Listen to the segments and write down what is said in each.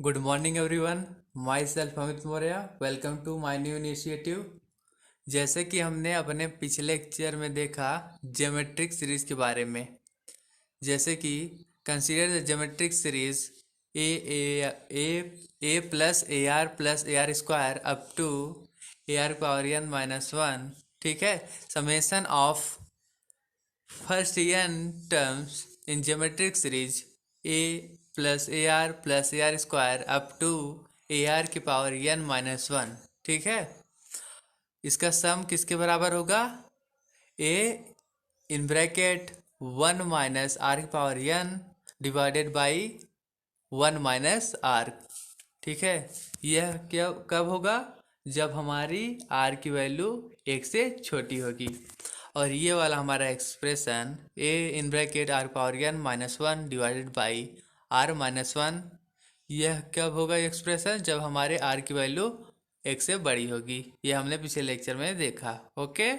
Good morning everyone. Myself Amit Maurya. Welcome to my new initiative. जैसे कि हमने अपने पिछले लेक्चर में देखा ज्योमेट्रिक सीरीज के बारे में, जैसे कि consider the geometric series a plus a r square up to a r power n minus one. ठीक है, summation of first n terms in geometric series a plus a r square up to a r की power n minus one. ठीक है, इसका sum किसके बराबर होगा? A in bracket one minus r की power n divided by one minus r. ठीक है, यह क्या कब होगा? जब हमारी आर की वैल्यू एक से छोटी होगी। और ये वाला हमारा expression a in bracket r power n minus one divided by r minus one, यह कब होगा एक्सप्रेशन? जब हमारे आर की वैल्यू एक से बड़ी होगी। ये हमने पिछले लेक्चर में देखा। ओके,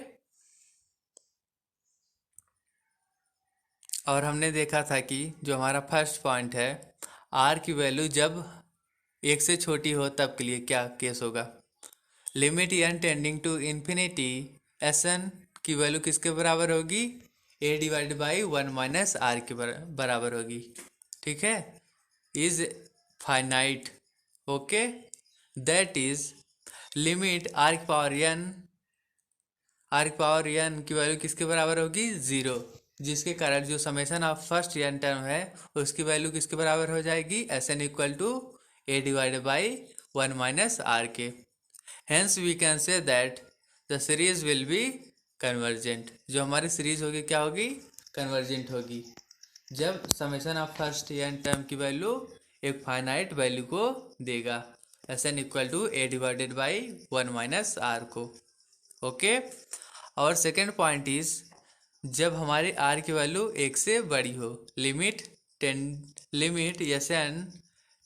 और हमने देखा था कि जो हमारा फर्स्ट पॉइंट है, आर की वैल्यू जब एक से छोटी हो तब के लिए क्या केस होगा? Limit n tending to infinity s n की वैल्यू किसके बराबर होगी? A divided by one minus r के बराबर होगी। ठीक है, is finite. Okay, that is limit r की पावर एन की वैल्यू किसके बराबर होगी? ज़ीरो, जिसके कारण जो summation of first n term है उसकी वैल्यू किसके बराबर हो जाएगी? S n equal to a divided by one minus r के। Hence we can say that the series will be convergent। जो हमारी सीरीज होगी क्या होगी? कन्वर्जेंट होगी, जब summation of first n term की वैल्यू एक फाइनाइट वैल्यू को देगा, s n equal to a divided by one minus r को। ओके, और सेकेंड पॉइंट इज जब हमारी आर की वैल्यू एक से बड़ी हो, limit s n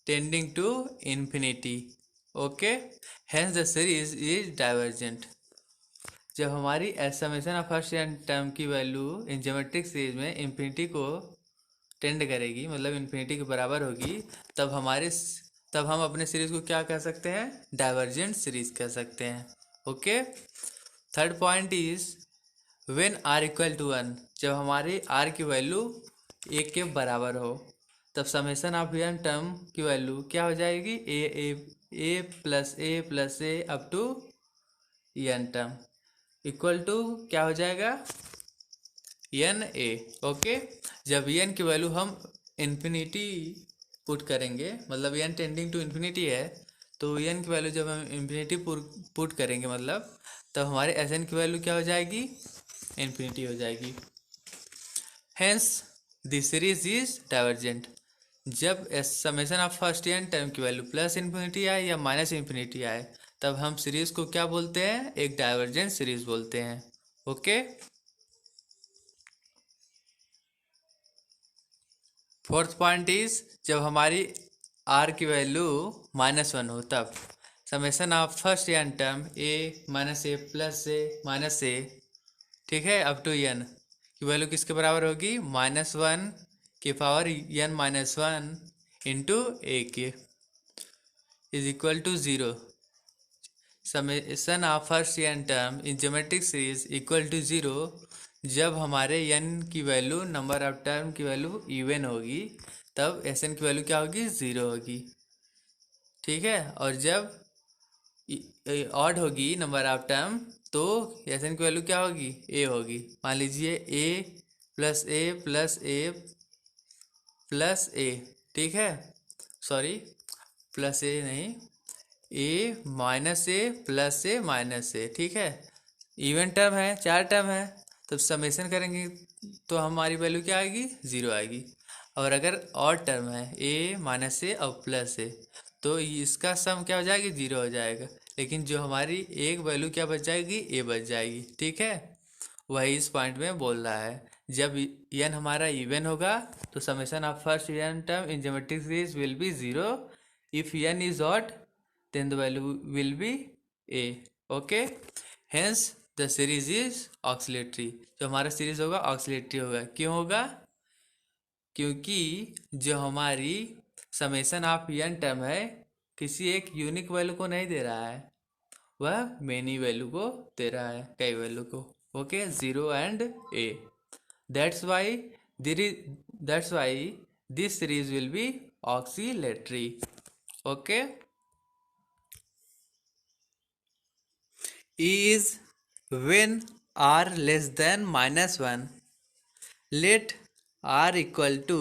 tending to infinity. Okay, hence the series is divergent. जब हमारी summation of first n term की वैल्यू इन ज्योमेट्रिक सीरीज में इन्फिनिटी को टेंड करेगी, मतलब इन्फिनिटी के बराबर होगी, तब हम अपने सीरीज को क्या कह सकते हैं? डाइवर्जेंट सीरीज कह सकते हैं। Okay, third point is when r equal to one. जब हमारी आर की वैल्यू एक के बराबर हो तब समेशन ऑफ एन टर्म की वैल्यू क्या हो जाएगी? A plus a up to n term equal to क्या हो जाएगा? N a. ओके, जब एन की वैल्यू हम इन्फिनिटी पुट करेंगे, मतलब एन टेंडिंग टू इन्फिनिटी है, तो एन की वैल्यू जब हम इन्फिनिटी पुट करेंगे मतलब, तब हमारे एस एन की वैल्यू क्या हो जाएगी? इन्फिनिटी हो जाएगी। Hence the series is divergent. जब summation of first n term की वैल्यू प्लस इन्फिनिटी आए या माइनस इन्फिनिटी आए, तब हम सीरीज को क्या बोलते हैं? एक डाइवर्जेंट सीरीज बोलते हैं। ओके, फोर्थ पॉइंट इज जब हमारी आर की वैल्यू माइनस वन हो तब summation of first n term a plus a minus a, ठीक है, अप टू एन की वैल्यू किसके बराबर होगी? माइनस वन की power n minus one into a के is equal to zero. Summation of first n term in geometric series equal to zero जब हमारे एन की वैल्यू, नंबर ऑफ टर्म की वैल्यू इवन होगी, तब एस एन की value क्या होगी? ज़ीरो होगी। ठीक है, और जब ऑड होगी नंबर ऑफ टर्म, तो एस एन की वैल्यू क्या होगी? ए होगी। मान लीजिए ए प्लस ए प्लस ए प्लस ए, ठीक है, सॉरी, प्लस ए नहीं, ए minus A plus a minus a. ठीक है, इवन टर्म है, चार टर्म है, तब समेशन करेंगे तो हमारी वैल्यू क्या आएगी? ज़ीरो आएगी। और अगर ऑड टर्म है ए माइनस ए और प्लस ए, तो इसका सम क्या हो जाएगी? ज़ीरो हो जाएगा। लेकिन जो हमारी एक वैल्यू क्या बच जाएगी? ए बच जाएगी। ठीक है, वही इस पॉइंट में बोल रहा है। जब एन हमारा इवन होगा तो summation of first n term in geometric series will be zero. If n is odd then the value will be a। okay, hence the series is oscillatory। जो हमारा सीरीज होगा ऑक्सिलेटरी होगा। क्यों होगा? क्योंकि जो हमारी समेशन ऑफ n टर्म है, किसी एक यूनिक वैल्यू को नहीं दे रहा है, वह मेनी वैल्यू को दे रहा है, कई वैल्यू को। Okay, 0 and a, that's why that's why this series will be oscillatory. Okay, E is when r less than -1, let r equal to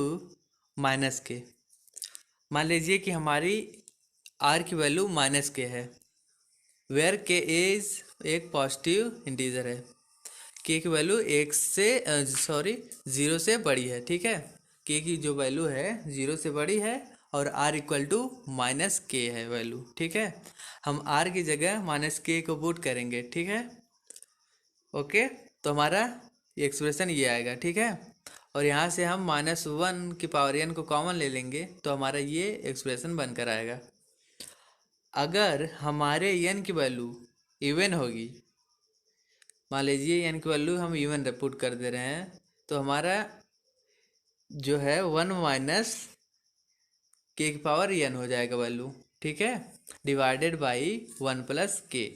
-k। मान लीजिए कि हमारी r की वैल्यू -k है, वेयर k इज एक positive integer है, k की value एक से ज़ीरो से बड़ी है। ठीक है, k की जो वैल्यू है 0 से बड़ी है और r इक्वल टू -k है वैल्यू। ठीक है, हम r की जगह -k को पुट करेंगे। ठीक है, ओके, तो हमारा एक्सप्रेशन ये आएगा। ठीक है, और यहाँ से हम -1 की पावर n को कॉमन ले लेंगे तो हमारा ये एक्सप्रेशन बनकर आएगा। अगर हमारे n की वैल्यू इवन होगी, मान लीजिए n की वैल्यू हम इवन पुट कर दे रहे हैं, तो हमारा जो है 1 माइनस k की पावर n हो जाएगा वैल्यू। ठीक है, डिवाइडेड बाई 1 प्लस k।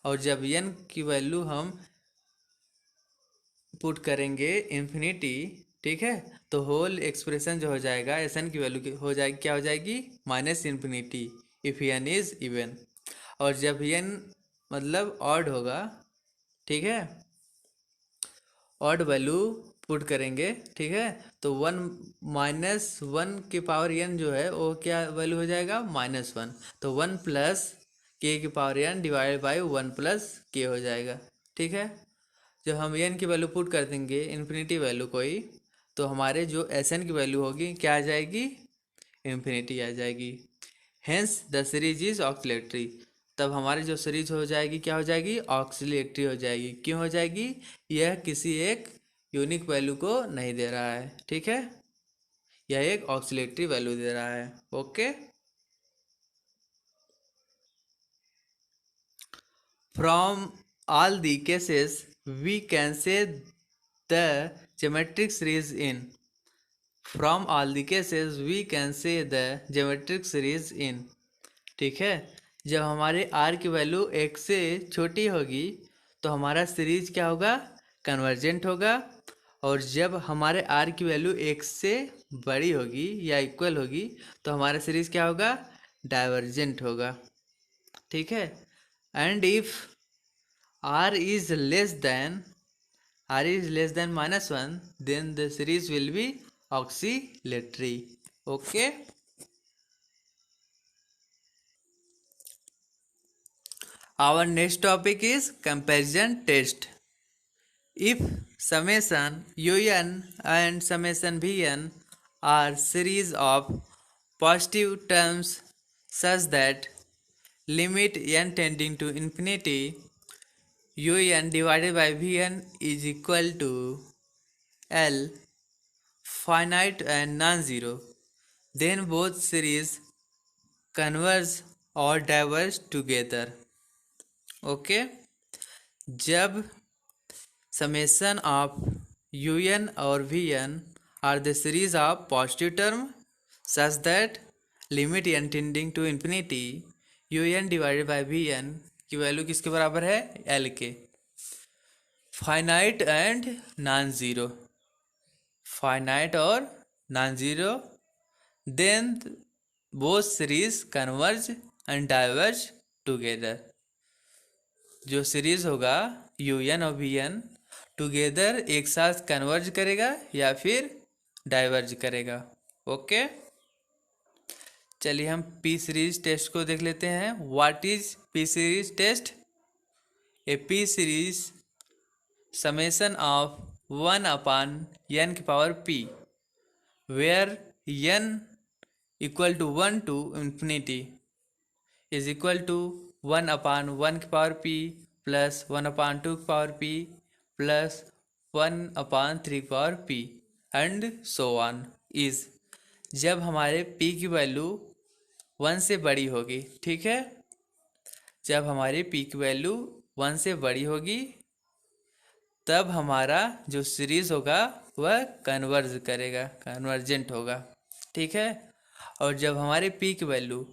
और जब n की वैल्यू हम पुट करेंगे इन्फिनिटी, ठीक है, तो होल एक्सप्रेशन जो हो जाएगा एस एन की वैल्यू हो जाएगी, क्या हो जाएगी, -infinity if n is even. और जब एन मतलब ऑड होगा, ठीक है, ऑड वैल्यू पुट करेंगे, ठीक है, तो 1 -1 की पावर n जो है वो क्या वैल्यू हो जाएगा, -1। तो 1 प्लस k की power n divide by 1 plus k हो जाएगा। ठीक है, जब हम n की वैल्यू पुट कर देंगे इन्फिनिटी वैल्यू कोई, तो हमारे जो एस एन की वैल्यू होगी क्या आ जाएगी, इन्फिनिटी आ जाएगी। Hence the series is oscillatory. तब हमारी जो सीरीज हो जाएगी क्या हो जाएगी, ऑक्सीलेटरी हो जाएगी। क्यों हो जाएगी, यह किसी एक यूनिक वैल्यू को नहीं दे रहा है। ठीक है, यह एक ऑक्सीलेटरी वैल्यू दे रहा है। Okay, from all the cases we can say the geometric series in from all the cases we can say the geometric series in। ठीक है, जब हमारे r की वैल्यू एक से छोटी होगी तो हमारा सीरीज क्या होगा, कन्वर्जेंट होगा। और जब हमारे r की वैल्यू एक से बड़ी होगी या इक्वल होगी तो हमारा सीरीज क्या होगा, डाइवर्जेंट होगा। ठीक है, and if r is less than -1, then the series will be oscillatory. Okay, our next topic is comparison test. If summation un and summation vn are series of positive terms such that limit n tending to infinity un divided by vn is equal to l, finite and non-zero, then both series converge or diverge together. Okay, जब summation of u n और v n are the series of positive term such that limit n tending to infinity u n divided by v n की value किसके बराबर है, l के, finite and non zero, finite और non zero, then both series converge and diverge together. जो series होगा u n और v n together एक साथ कन्वर्ज करेगा या फिर डाइवर्ज करेगा। ओके, चलिए हम पी सीरीज टेस्ट को देख लेते हैं। What is p series test? A p series summation of 1/n की power p where n equal to 1 to infinity is equal to 1/1 की पावर p प्लस 1/2 की पावर p प्लस 1/3 की power p and so on is जब हमारे p की value 1 से बड़ी होगी। ठीक है, जब हमारी p की वैल्यू 1 से बड़ी होगी तब हमारा जो सीरीज होगा वह कन्वर्ज करेगा, कन्वर्जेंट होगा। ठीक है, और जब हमारे पी की value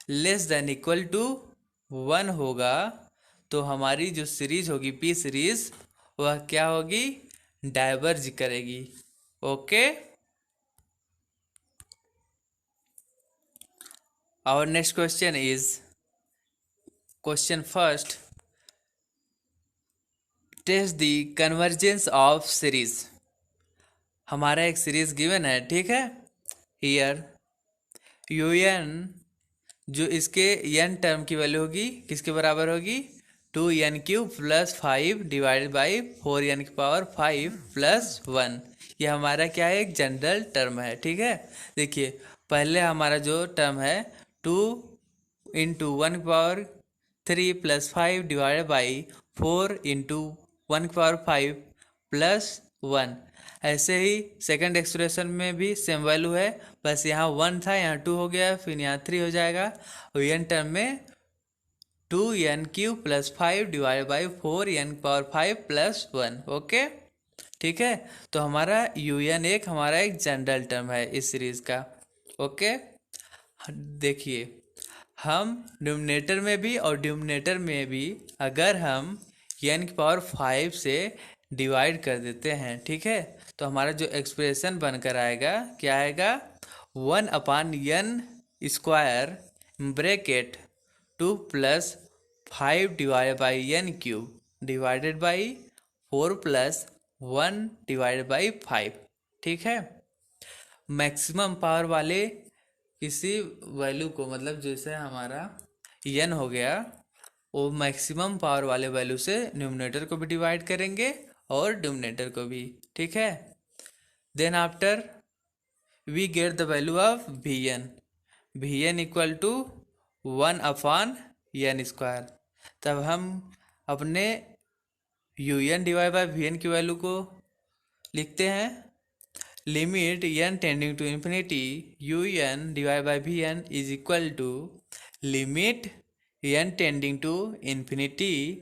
less than equal to 1 होगा तो हमारी जो सीरीज होगी पी सीरीज वह क्या होगी, डाइवर्ज करेगी। Okay, our next question is question first, test the convergence of series. हमारा एक सीरीज गिवन है, ठीक है। हियर यू एन, जो इसके एन टर्म की वैल्यू होगी किसके बराबर होगी, 2n³ + 5 डिवाइडेड बाई 4n⁵ +1। यह हमारा क्या है, एक जनरल टर्म है, ठीक है। देखिए पहले हमारा जो टर्म है 2 × 1⁵ + 5 डिवाइडेड बाई 4 × 1⁵ +1। ऐसे ही सेकंड एक्सप्रेशन में भी सेम वैल्यू है, बस यहाँ 1 था यहाँ 2 हो गया, फिर यहाँ 3 हो जाएगा। और एन टर्म में 2n³ + 5 divide by 4n⁵ +1। Okay, ठीक है। तो हमारा un एक हमारा एक जनरल टर्म है इस सीरीज का। ओके, देखिए हम डिनोमिनेटर में भी और डिनोमिनेटर में भी अगर हम n⁵ से डिवाइड कर देते हैं, ठीक है, तो हमारा जो एक्सप्रेशन बनकर आएगा क्या आएगा, 1/n² bracket 2 + 5 divide by n³ divided by 4 + 1 divided by 5, ठीक है। मैक्सिमम पावर वाले किसी वैल्यू को, मतलब जैसे हमारा n हो गया, वो मैक्सिमम पावर वाले वैल्यू से न्यूमरेटर को भी डिवाइड करेंगे और डिनोमिनेटर को भी, ठीक है। Then after we get the value of Vn = 1/n²। तब हम अपने un डिवाइड बाई Vn की वैल्यू को लिखते हैं, limit n tending to infinity un divide by Vn is equal to limit n tending to infinity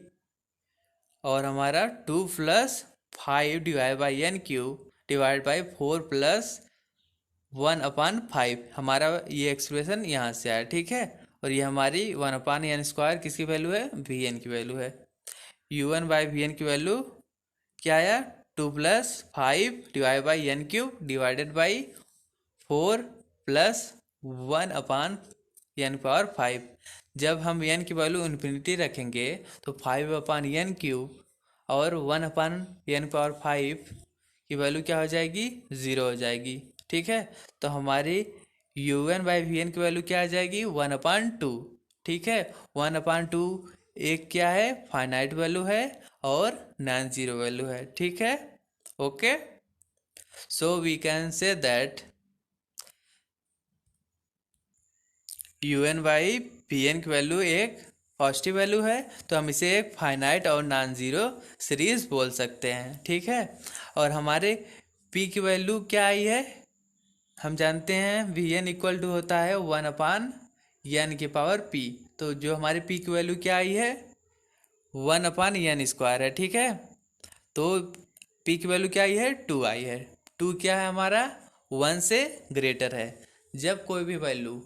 और हमारा 2 + 5 divide by n³ divide by 4 + 1/5। हमारा ये एक्सप्रेशन यहाँ से आया, ठीक है। और ये हमारी 1/n² किसकी वैल्यू है, Vn की वैल्यू है। un बाई Vn की वैल्यू क्या आया, 2 + 5 divide by n³ divided by 4 + 1/n⁵। जब हम n की वैल्यू इन्फिनिटी रखेंगे तो 5/n³ और 1/n⁵ की वैल्यू क्या हो जाएगी, 0 हो जाएगी, ठीक है। तो हमारी un बाई Vn की वैल्यू क्या आ जाएगी, 1/2, ठीक है। 1/2 एक क्या है, फाइनाइट वैल्यू है और नॉन जीरो वैल्यू है, ठीक है। Okay, so we can say that un by Vn की वैल्यू एक पॉजिटिव वैल्यू है, तो हम इसे एक फाइनाइट और नॉन जीरो सीरीज बोल सकते हैं, ठीक है। और हमारे p की वैल्यू क्या आई है, हम जानते हैं Vn = होता है 1/n⁵p। तो जो हमारे p की वैल्यू क्या आई है, 1/n² है, ठीक है। तो p की वैल्यू क्या आई है, 2 आई है। 2 क्या है हमारा, 1 से ग्रेटर है। जब कोई भी वैल्यू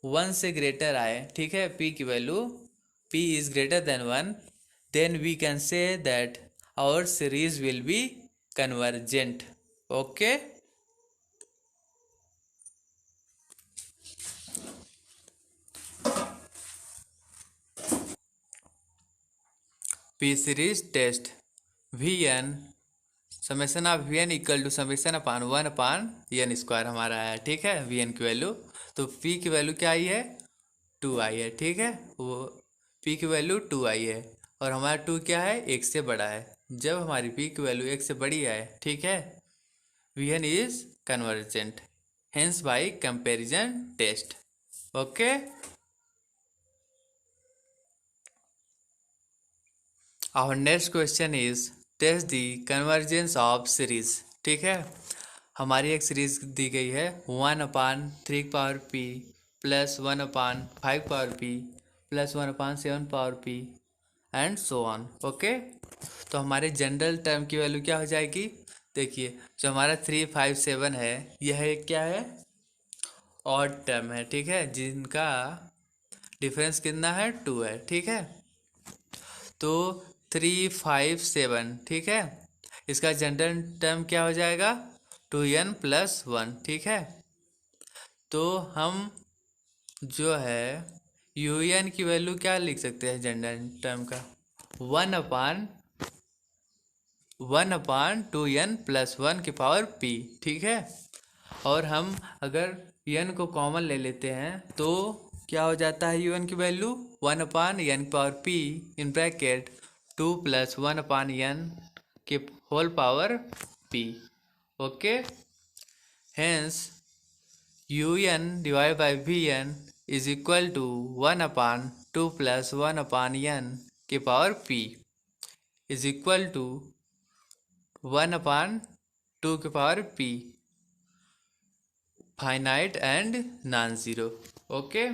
1 से ग्रेटर आए, ठीक है, p की value p is greater than 1, then we can say that our series will be convergent. Okay, p series test Vn summation of Vn = (1/n² हमारा आया, ठीक है, Vn की वैल्यू। तो p की वैल्यू क्या आई है, 2 आई है, ठीक है। वो p की वैल्यू 2 आई है और हमारा 2 क्या है, 1 से बड़ा है। जब हमारी p की वैल्यू 1 से बड़ी आए, ठीक है, Vn is convergent, hence by comparison test. Okay, our next question is test the convergence of series, ठीक है। हमारी एक सीरीज दी गई है 1/3p + 1/5p + 1/7p and so on. Okay, तो हमारे जनरल टर्म की वैल्यू क्या हो जाएगी, देखिए जो हमारा 3, 5, 7 है, यह एक क्या है, ऑड टर्म है, ठीक है, जिनका डिफरेंस कितना है, 2 है, ठीक है। तो 357, ठीक है, इसका जनरल टर्म क्या हो जाएगा, 2n+1, ठीक है। तो हम जो है यू एन की वैल्यू क्या लिख सकते हैं जनरल टर्म का, 1/2n+1 की पावर p, ठीक है। और हम अगर n को कॉमन ले लेते हैं तो क्या हो जाता है यू एन की वैल्यू, 1/n की पावर p इन ब्रैकेट 2+1/n की whole power p, okay. Hence un divided by vn is equal to 1/2+1/n की power p is equal to 1/2 की power p, finite and non zero, okay.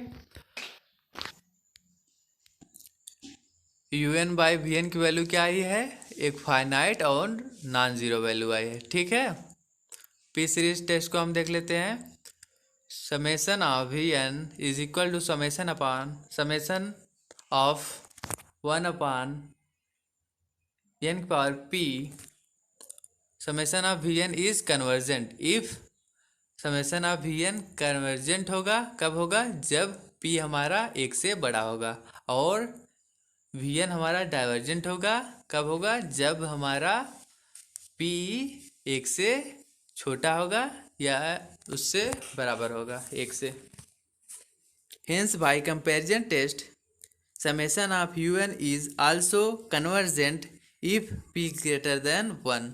un by v n की value क्या आई है, एक finite और non zero value आई है, ठीक है। पी सीरीज टेस्ट को हम देख लेते हैं। Summation of v n is equal to summation of 1/n की power p, summation of v n is convergent if, summation of v n convergent होगा कब होगा, जब p हमारा 1 से बड़ा होगा, और वी एन हमारा डाइवर्जेंट होगा कब होगा, जब हमारा p 1 से छोटा होगा या उससे बराबर होगा 1 से। Hence by comparison test, summation of un is also convergent if p greater than 1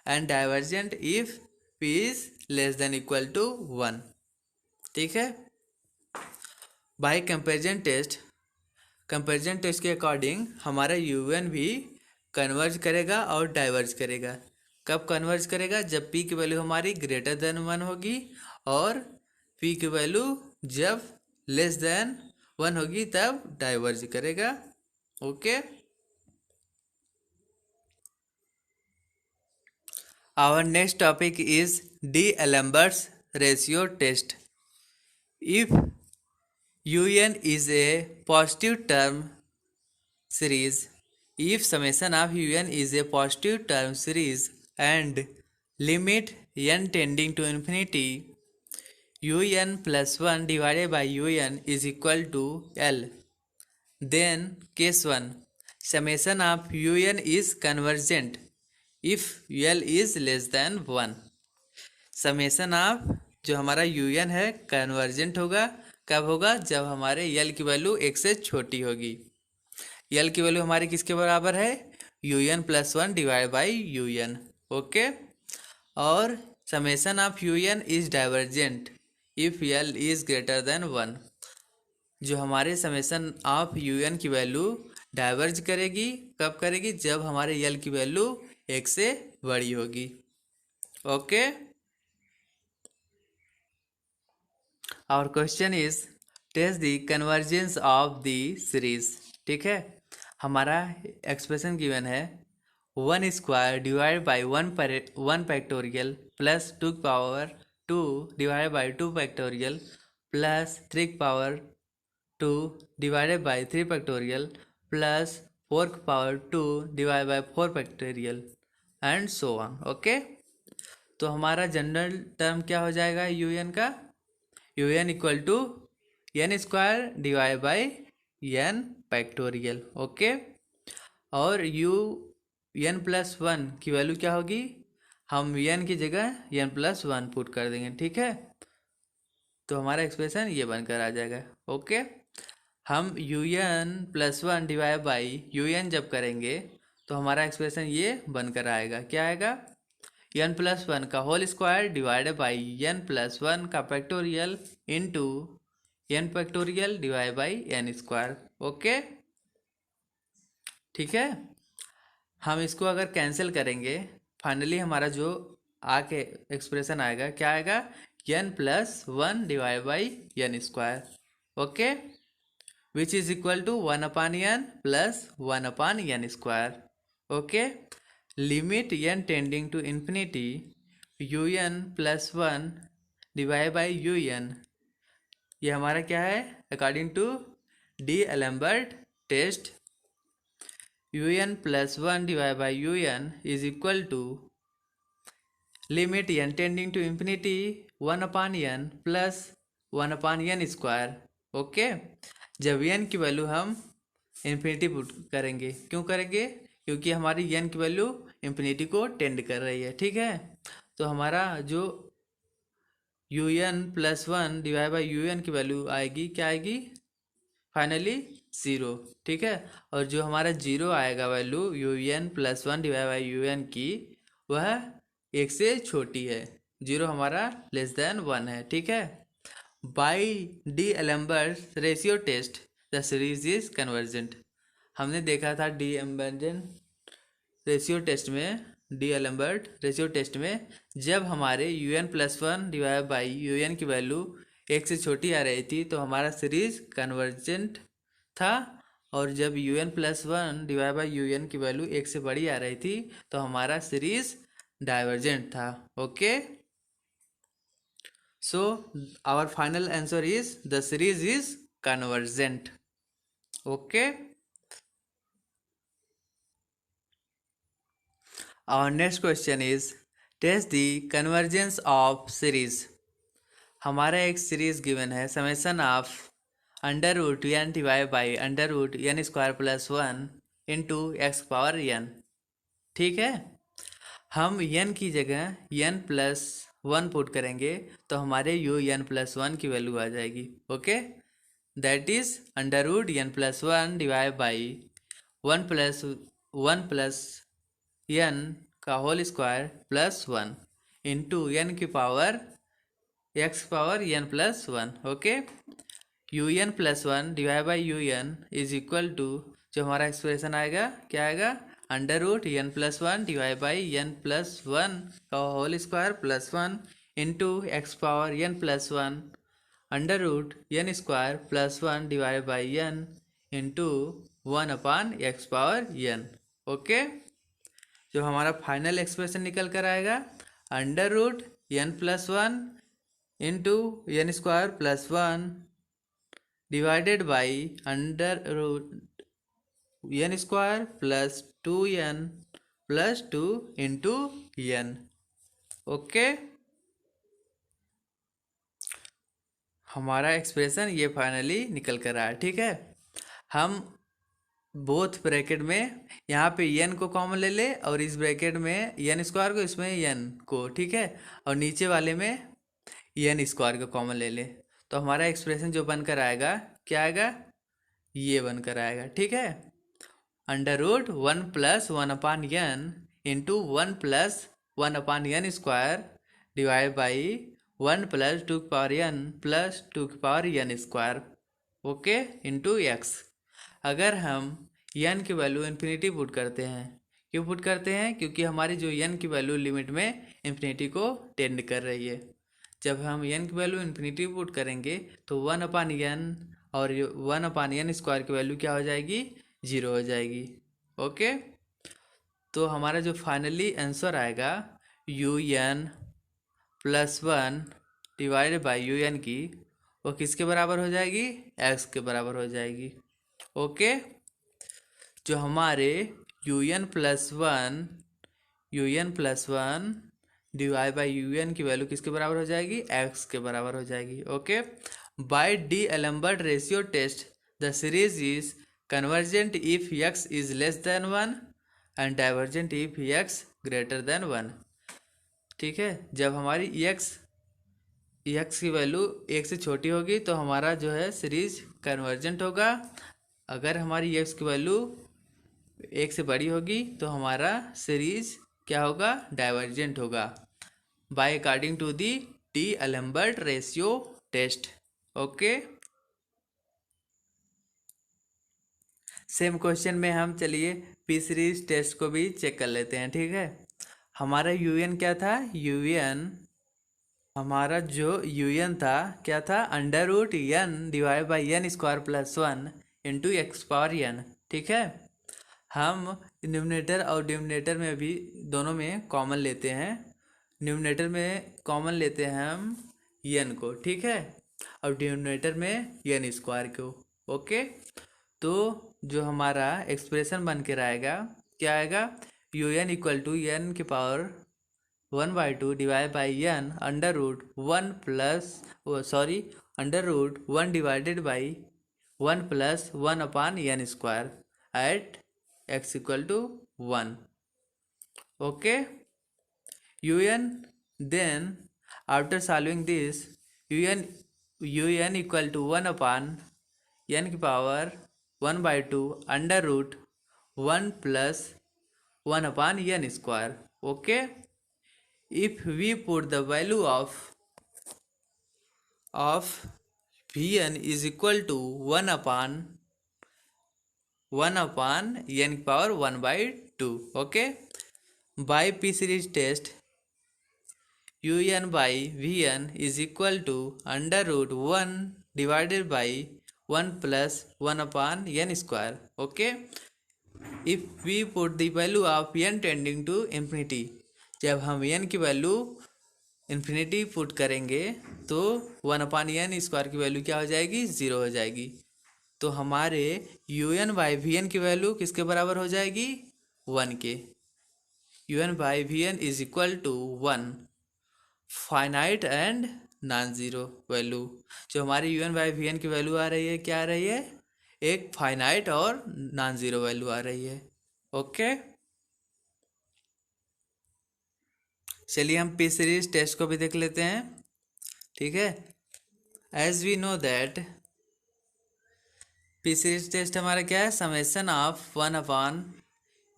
and divergent if p is less than equal to 1, ठीक है। बाय कंपेरिजन टेस्ट के अकॉर्डिंग हमारा un भी कन्वर्ज करेगा और डाइवर्ज करेगा। कब कन्वर्ज करेगा, जब p की वैल्यू हमारी ग्रेटर देन 1 होगी और p की वैल्यू जब लेस देन 1 होगी तब डाइवर्ज करेगा, okay. Our next topic is D'Alembert's ratio test. If un is a positive term series, if summation of un is a positive term series and limit n tending to infinity, un plus 1 divided by un is equal to L, then case 1, summation of un is convergent if L is less than 1। Summation of जो हमारा un है convergent होगा कब होगा, जब हमारे L की value 1 से छोटी होगी। L की वैल्यू हमारी किसके बराबर है, un+1 divide by un, okay. और summation of un is divergent if L is greater than 1, जो हमारे समेसन ऑफ un की वैल्यू डाइवर्ज करेगी कब करेगी, जब हमारे L की वैल्यू 1 से बड़ी होगी, okay. Our question is test the convergence of the series, ठीक है। हमारा एक्सप्रेशन गिवन है 1² divide by 1 factorial plus 2 power 2 divide by 2 factorial plus 3 power 2 divided by 3 factorial plus 4 power 2 divide by 4 factorial and so on, okay. तो हमारा general term क्या हो जाएगा un का, un equal to n² divide by n factorial, okay. और n+1 की value क्या होगी, हम n की जगह n+1 पुट कर देंगे, ठीक है। तो हमारा एक्सप्रेशन ये बनकर आ जाएगा, ओके। हम un+1 डिवाइड बाई un जब करेंगे तो हमारा एक्सप्रेशन ये बनकर आएगा, क्या आएगा, n+1 का whole square divided by n+1 का factorial into n factorial divide by n², okay, ठीक है। हम इसको अगर कैंसिल करेंगे फाइनली हमारा जो आके एक्सप्रेशन आएगा क्या आएगा, n+1 divide by n², okay, which is equal to 1/n plus 1/n², okay. Limit n tending to infinity un+1 divide by un ये हमारा क्या है, according to d'Alembert test, un plus one divide by u n is equal to limit n tending to infinity 1/n plus 1/n square. Okay, जब n की value हम infinity put करेंगे, क्यों करेंगे, क्योंकि हमारी n की वैल्यू इन्फिनिटी को टेंड कर रही है, ठीक है। तो हमारा जो un plus one divide by u n की वैल्यू आएगी, क्या आएगी, फाइनली 0, ठीक है। और जो हमारा 0 आएगा value u n plus one divide by u n की, वह 1 से छोटी है, 0 हमारा लेस देन 1 है, ठीक है। By d'Alembert ratio test the series is convergent. हमने देखा था डी एम्बर्जेंट रेशियो टेस्ट में, डी एलम्बर्ट रेशियो टेस्ट में, जब हमारे u n plus one divide by u n की वैल्यू 1 से छोटी आ रही थी तो हमारा सीरीज कन्वर्जेंट था, और जब u n plus one divide by u n की वैल्यू 1 से बड़ी आ रही थी तो हमारा सीरीज डाइवर्जेंट था। Okay, so our final answer is the series is convergent. Okay, our next question is test the convergence of series। हमारा एक सीरीज गिवन है, summation of under root n divide by under root n square plus one into x power n, ठीक है। हम N की जगह N plus one put करेंगे तो हमारे यू एन प्लस वन की वैल्यू आ जाएगी। Okay, that is under root n plus one divide by one plus n का whole square plus one into n की power x power n plus one. Okay, u n plus one divide by u n is equal to, जो हमारा expression आएगा क्या आएगा, under root n plus one divide by n plus one का whole square plus one into x power n plus one under root n square plus one divide by n into 1/x power n. Okay, जो हमारा final expression निकल कर आएगा under root n plus one into n square plus one divided by under root n square plus 2n plus 2 into n. Okay, हमारा expression ये finally निकल कर आया, ठीक है। हम बोथ ब्रैकेट में यहाँ पे एन को कॉमन ले ले और इस ब्रैकेट में एन स्क्वायर को, इसमें एन को, ठीक है, और नीचे वाले में एन स्क्वायर को कॉमन ले ले, तो हमारा एक्सप्रेशन जो बनकर आएगा क्या आएगा, ये बनकर आएगा, ठीक है। Under root 1 plus 1/n into 1 plus 1/n square divide by 1 plus 2 की पावर n प्लस 2 की power n square, okay, into x. अगर हम n की वैल्यू इन्फिनिटी पुट करते हैं, क्यों पुट करते हैं, क्योंकि हमारी जो n की वैल्यू लिमिट में इन्फिनिटी को टेंड कर रही है। जब हम n की वैल्यू इन्फिनिटी पुट करेंगे तो 1/n और 1/n स्क्वायर की वैल्यू क्या हो जाएगी, 0 हो जाएगी। ओके, तो हमारा जो फाइनली आंसर आएगा u n plus one divided by u n की, वो किसके बराबर हो जाएगी, x के बराबर हो जाएगी। ओके, जो हमारे u n plus one divide by u n की वैल्यू किसके बराबर हो जाएगी, x के बराबर हो जाएगी। Okay, by d'Alembert ratio test the series is convergent if x is less than one and divergent if x greater than one, ठीक है। जब हमारी x की वैल्यू 1 से छोटी होगी तो हमारा जो है सीरीज कन्वर्जेंट होगा, अगर हमारी x की वैल्यू 1 से बड़ी होगी तो हमारा सीरीज क्या होगा, डाइवर्जेंट होगा, by according to the d'Alembert ratio test. Okay, same question में हम चलिए पी सीरीज टेस्ट को भी चेक कर लेते हैं, ठीक है। हमारा यूएन क्या था, हमारा जो यूएन था क्या था, under root n divide by n square plus one into x power n, ठीक है। हम न्यूमरेटर और डिनोमिनेटर में भी दोनों में कॉमन लेते हैं, न्यूमरेटर में कॉमन लेते हैं हम एन को, ठीक है। और डिनोमिनेटर में एन स्क्वायर को। ओके, तो जो हमारा एक्सप्रेशन बन के आएगा क्या आएगा, u n equal to n की power 1/2 divide by n under root 1 plus under root 1 divided by 1 plus 1 upon n square at x equal to 1। Okay, un then after solving this un equal to 1 upon n की power 1/2 under root 1 plus 1 upon n square. Okay, if we put the value of vn is equal to 1 upon n की power 1/2। Okay, by p series test un by vn is equal to under root 1 divided by 1 plus 1 upon n square। Okay, if we put the value of n tending to infinity, जब हम n की value infinity put करेंगे तो 1 upon n square की value क्या हो जाएगी, 0 हो जाएगी। तो हमारे u n by v n की वैल्यू किसके बराबर हो जाएगी, 1 के। U n by v n is equal to 1, finite and non zero value. जो हमारी u n by v n की वैल्यू आ रही है क्या आ रही है, एक फाइनाइट और नॉन ज़ीरो वैल्यू आ रही है। ओके, चलिए हम पी सीरीज टेस्ट को भी देख लेते हैं। ठीक है, as we know that p series test हमारा क्या है, समेसन ऑफ 1 अपॉन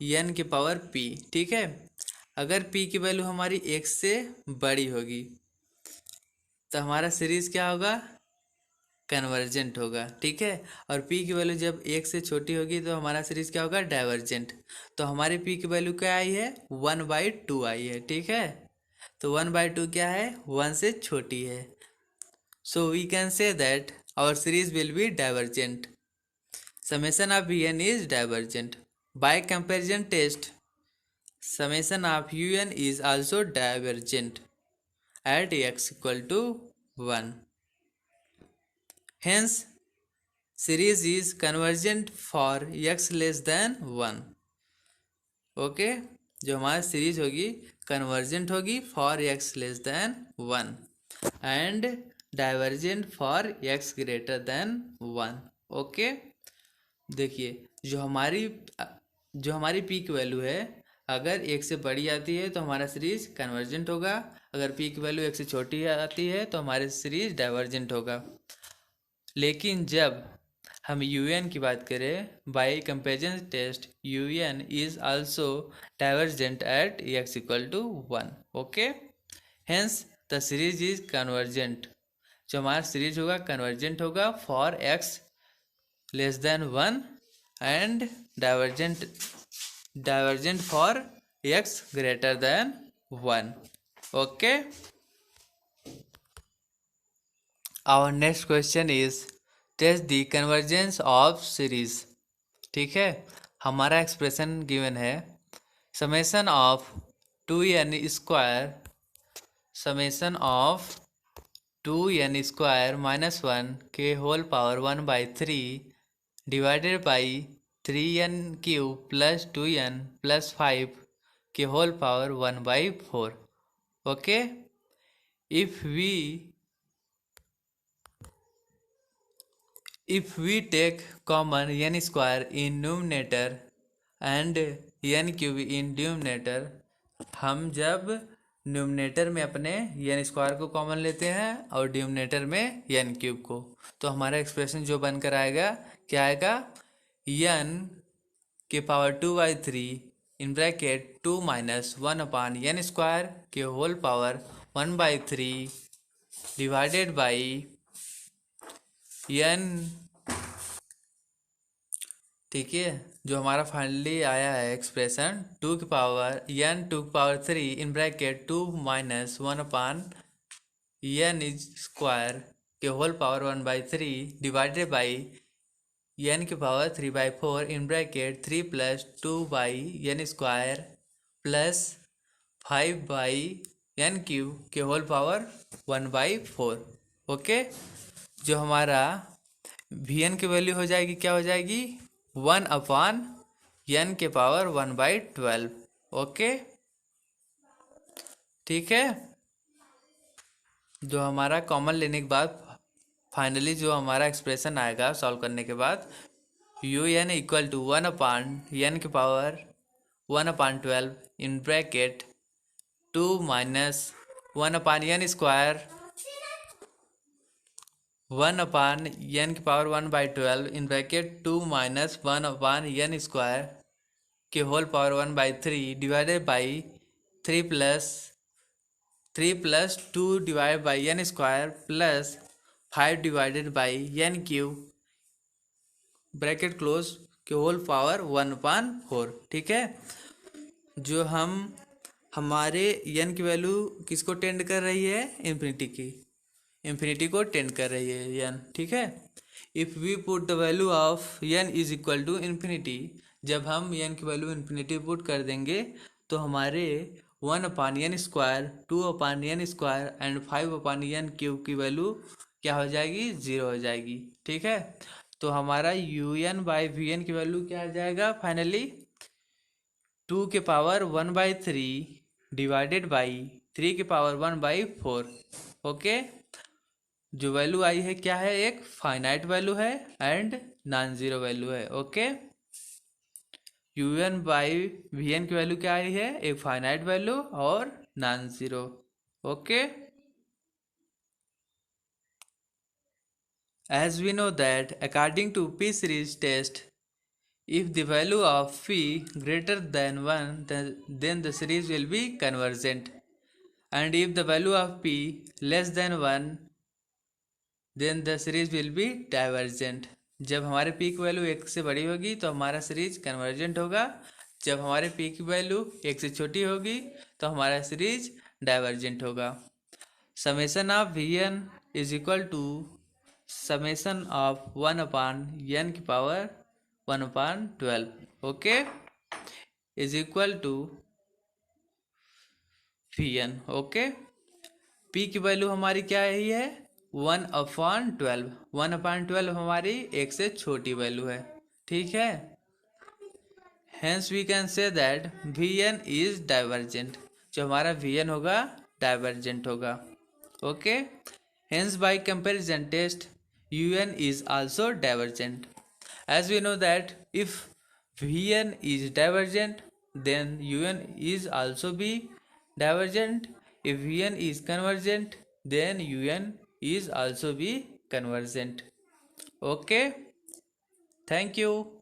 एन की पावर पी। ठीक है, अगर p की वैल्यू हमारी एक से बड़ी होगी तो हमारा सीरीज क्या होगा, कन्वर्जेंट होगा। ठीक है, और p की वैल्यू जब एक से छोटी होगी तो हमारा सीरीज क्या होगा, डाइवर्जेंट। तो हमारी p की वैल्यू क्या आई है, 1/2 आई है। ठीक है, तो 1/2 क्या है, 1 से छोटी है। So we can say that our series will be divergent. Summation of vn is divergent. By comparison test summation of un is also divergent at x equal to 1. Hence, series is convergent for x less than 1. Okay, जो हमारी series होगी convergent होगी for x less than 1 and divergent for x greater than 1। Okay, देखिए जो हमारी peak value है अगर एक से बड़ी आती है तो हमारा सीरीज कन्वर्जेंट होगा, अगर पी की वैल्यू एक से छोटी आती है तो हमारे सीरीज डाइवर्जेंट होगा। लेकिन जब हम यू एन की बात करें, by comparison test u n is also divergent at x equal to 1। Okay, hence the series is convergent. जो हमारा सीरीज होगा कन्वर्जेंट होगा for x less than 1 and divergent for x greater than 1। Okay, our next question is test the convergence of series. ठीक है, हमारा expression given है summation of 2n square minus 1 के whole power 1/3 divided by 3n³ plus 2n plus 5 के whole power 1/4। Okay, if we take common n square in numerator and n³ in denominator, हम जब numerator में अपने n square को common लेते हैं और डिनोमिनेटर में n³ को, तो हमारा एक्सप्रेशन जो बनकर आएगा क्या आएगा, n के power 2/3 in bracket 2 minus 1 upon n square के whole power 1/3 divided by n। ठीक है, जो हमारा फाइनली आया है एक्सप्रेशन 2 की power 3 in bracket 2 minus 1 upon n square के whole power 1/3 divided by n की power 3/4 in bracket 3 plus 2/n square plus 5/n³ के होल पावर 1/4। ओके, जो हमारा वी एन की वैल्यू हो जाएगी, क्या हो जाएगी, 1/n⁴ ओके, ठीक है। जो हमारा कॉमन लेने के बाद फाइनली जो हमारा एक्सप्रेशन आएगा सॉल्व करने के बाद, u n equal to 1/n⁴ in bracket 2 minus 1/n² 1/n⁴ in bracket 2 minus 1/n² के whole power 1/3 divided by 3 plus 2 divide by n² plus 5 divided by n³ bracket close के whole power 1/4, ठीक है। जो हमारे n की value किसको tend कर रही है, इन्फिनिटी को टेंड कर रही है n, ठीक है। If we put the value of n is equal to infinity, जब हम n की वैल्यू इन्फिनिटी पुट कर देंगे तो हमारे 1/n², 2/n² एंड 5/n³ की वैल्यू क्या हो जाएगी, 0 हो जाएगी, ठीक है। तो हमारा un/vn की वैल्यू क्या आ जाएगा फाइनली, 2 के पावर 1/3 डिवाइडेड बाई 3 के पावर 1/4, ओके। जो वैल्यू आई है क्या है, एक फाइनाइट वैल्यू है एंड नॉन जीरो वैल्यू है, ओके। un/vn की वैल्यू क्या आई है, एक फाइनाइट वैल्यू और non zero, okay. As we know that according to P series test, if the value of P greater than 1, then the series will be convergent, and if the value of P less than 1, then the series will be divergent. जब हमारे p की value एक से बड़ी होगी तो हमारा series convergent होगा, जब हमारे पी की वैल्यू एक से छोटी होगी तो हमारा सीरीज डाइवर्जेंट होगा। Summation of v n is equal to summation of 1/n⁴ okay, is equal to v n, okay. P की वैल्यू हमारी क्या ही है, 1/12, 1/12 हमारी एक से छोटी वैल्यू है, ठीक है। Hence we can say that v n is divergent, जो हमारा वी एन होगा डाइवर्जेंट होगा, okay. Hence by comparison test u n is also divergent. As we know that if v n is divergent then un is also be divergent. If un is convergent then un is also be convergent, okay, thank you.